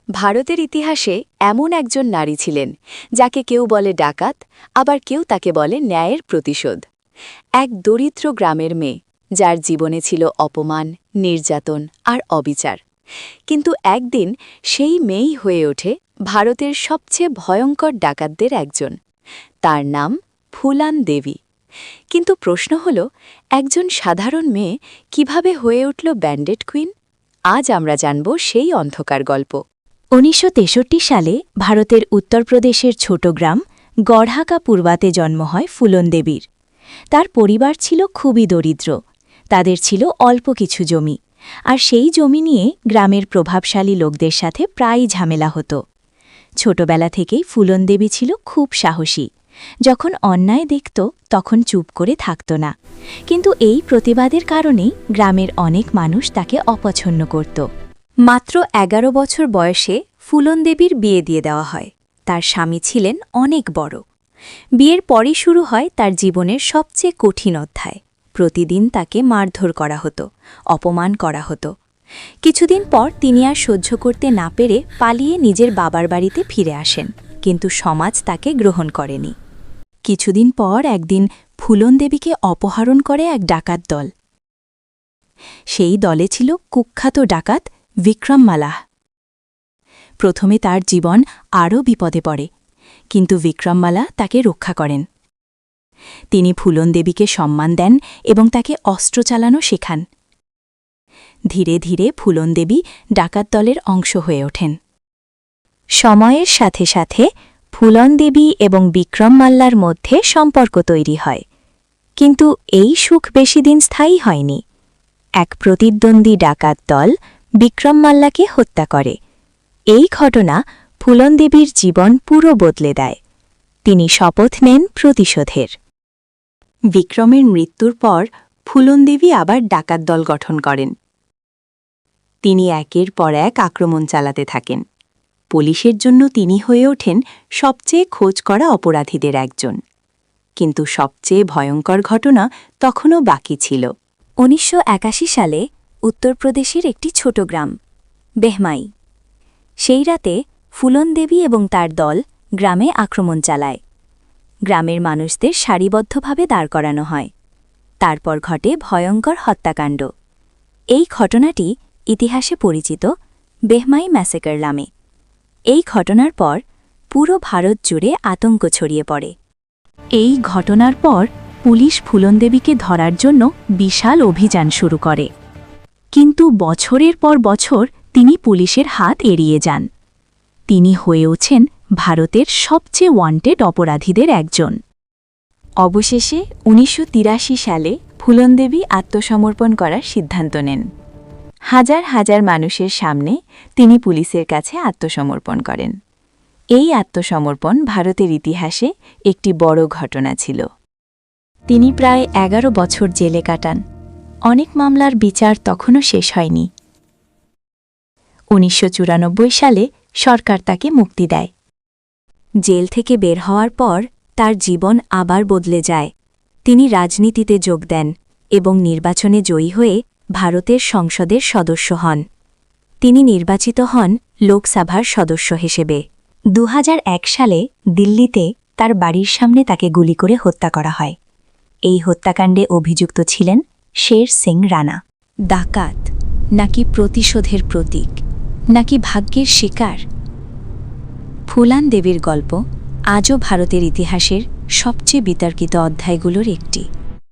ভারতের ইতিহাসে এমন একজন নারী ছিলেন যাকে কেউ বলে ডাকাত, আবার কেউ তাকে বলে ন্যায়ের প্রতিশোধ। এক দরিদ্র গ্রামের মেয়ে, যার জীবনে ছিল অপমান, নির্যাতন আর অবিচার। কিন্তু একদিন সেই মেয়েই হয়ে ওঠে ভারতের সবচেয়ে ভয়ঙ্কর ডাকাতদের একজন। তার নাম ফুলান দেবী। কিন্তু প্রশ্ন হল, একজন সাধারণ মেয়ে কিভাবে হয়ে উঠল ব্যান্ডেড কুইন? আজ আমরা জানব সেই অন্ধকার গল্প। ১৯৬৩ সালে ভারতের উত্তরপ্রদেশের ছোট গ্রাম গড়হাকা পূর্বাতে জন্ম হয় ফুলন দেবীর। তার পরিবার ছিল খুবই দরিদ্র। তাদের ছিল অল্প কিছু জমি, আর সেই জমি নিয়ে গ্রামের প্রভাবশালী লোকদের সাথে প্রায়ই ঝামেলা হতো। ছোটবেলা থেকেই ফুলন দেবী ছিল খুব সাহসী। যখন অন্যায় দেখত তখন চুপ করে থাকত না। কিন্তু এই প্রতিবাদের কারণেই গ্রামের অনেক মানুষ তাকে অপছন্দ করত। মাত্র ১১ বছর বয়সে ফুলন দেবীর বিয়ে দিয়ে দেওয়া হয়। তার স্বামী ছিলেন অনেক বড়। বিয়ের পরই শুরু হয় তার জীবনের সবচেয়ে কঠিন অধ্যায়। প্রতিদিন তাকে মারধর করা হতো, অপমান করা হতো। কিছুদিন পর তিনি আর সহ্য করতে না পেরে পালিয়ে নিজের বাবার বাড়িতে ফিরে আসেন, কিন্তু সমাজ তাকে গ্রহণ করেনি। কিছুদিন পর একদিন ফুলন দেবীকে অপহরণ করে এক ডাকাত দল। সেই দলে ছিল কুখ্যাত ডাকাত বিক্রম মালাহ। প্রথমে তার জীবন আরও বিপদে পড়ে, কিন্তু বিক্রম মালাহ তাকে রক্ষা করেন। তিনি ফুলন দেবীকে সম্মান দেন এবং তাকে অস্ত্র চালানো শেখান। ধীরে ধীরে ফুলন দেবী ডাকাত দলের অংশ হয়ে ওঠেন। সময়ের সাথে সাথে ফুলন দেবী এবং বিক্রম মাল্লার মধ্যে সম্পর্ক তৈরি হয়, কিন্তু এই সুখ বেশিদিন স্থায়ী হয়নি। এক প্রতিদ্বন্দ্বী ডাকাত দল বিক্রম মাল্লাকে হত্যা করে। এই ঘটনা ফুলন দেবীর জীবন পুরো বদলে দেয়। তিনি শপথ নেন প্রতিশোধের। বিক্রমের মৃত্যুর পর ফুলন দেবী আবার ডাকাত দল গঠন করেন। তিনি একের পর এক আক্রমণ চালাতে থাকেন। পুলিশের জন্য তিনি হয়ে ওঠেন সবচেয়ে খোঁজ করা অপরাধীদের একজন। কিন্তু সবচেয়ে ভয়ঙ্কর ঘটনা তখনও বাকি ছিল। ১৯৮১ সালে উত্তরপ্রদেশের একটি ছোট গ্রাম বেহমাই। সেই রাতে ফুলন দেবী এবং তার দল গ্রামে আক্রমণ চালায়। গ্রামের মানুষদের সারিবদ্ধভাবে দাঁড় করানো হয়। তারপর ঘটে ভয়ঙ্কর হত্যাকাণ্ড। এই ঘটনাটি ইতিহাসে পরিচিত বেহমাই ম্যাসেকার নামে। এই ঘটনার পর পুরো ভারত জুড়ে আতঙ্ক ছড়িয়ে পড়ে। এই ঘটনার পর পুলিশ ফুলন দেবীকে ধরার জন্য বিশাল অভিযান শুরু করে, কিন্তু বছরের পর বছর তিনি পুলিশের হাত এড়িয়ে যান। তিনি হয়ে ওঠেন ভারতের সবচেয়ে ওয়ান্টেড অপরাধীদের একজন। অবশেষে ১৯৮৩ সালে ফুলন দেবী আত্মসমর্পণ করার সিদ্ধান্ত নেন। হাজার হাজার মানুষের সামনে তিনি পুলিশের কাছে আত্মসমর্পণ করেন। এই আত্মসমর্পণ ভারতের ইতিহাসে একটি বড় ঘটনা ছিল। তিনি প্রায় ১১ বছর জেলে কাটান। অনেক মামলার বিচার তখনও শেষ হয়নি। ১৯৯৪ সালে সরকার তাকে মুক্তি দেয়। জেল থেকে বের হওয়ার পর তার জীবন আবার বদলে যায়। তিনি রাজনীতিতে যোগ দেন এবং নির্বাচনে জয়ী হয়ে ভারতের সংসদের সদস্য হন। তিনি নির্বাচিত হন লোকসভার সদস্য হিসেবে। ২০০১ সালে দিল্লিতে তার বাড়ির সামনে তাকে গুলি করে হত্যা করা হয়। এই হত্যাকাণ্ডে অভিযুক্ত ছিলেন শের সিং রানা। ডাকাত নাকি প্রতিশোধের প্রতীক, নাকি ভাগ্যের শিকার? ফুলান দেবীর গল্প আজও ভারতের ইতিহাসের সবচেয়ে বিতর্কিত অধ্যায়গুলোর একটি।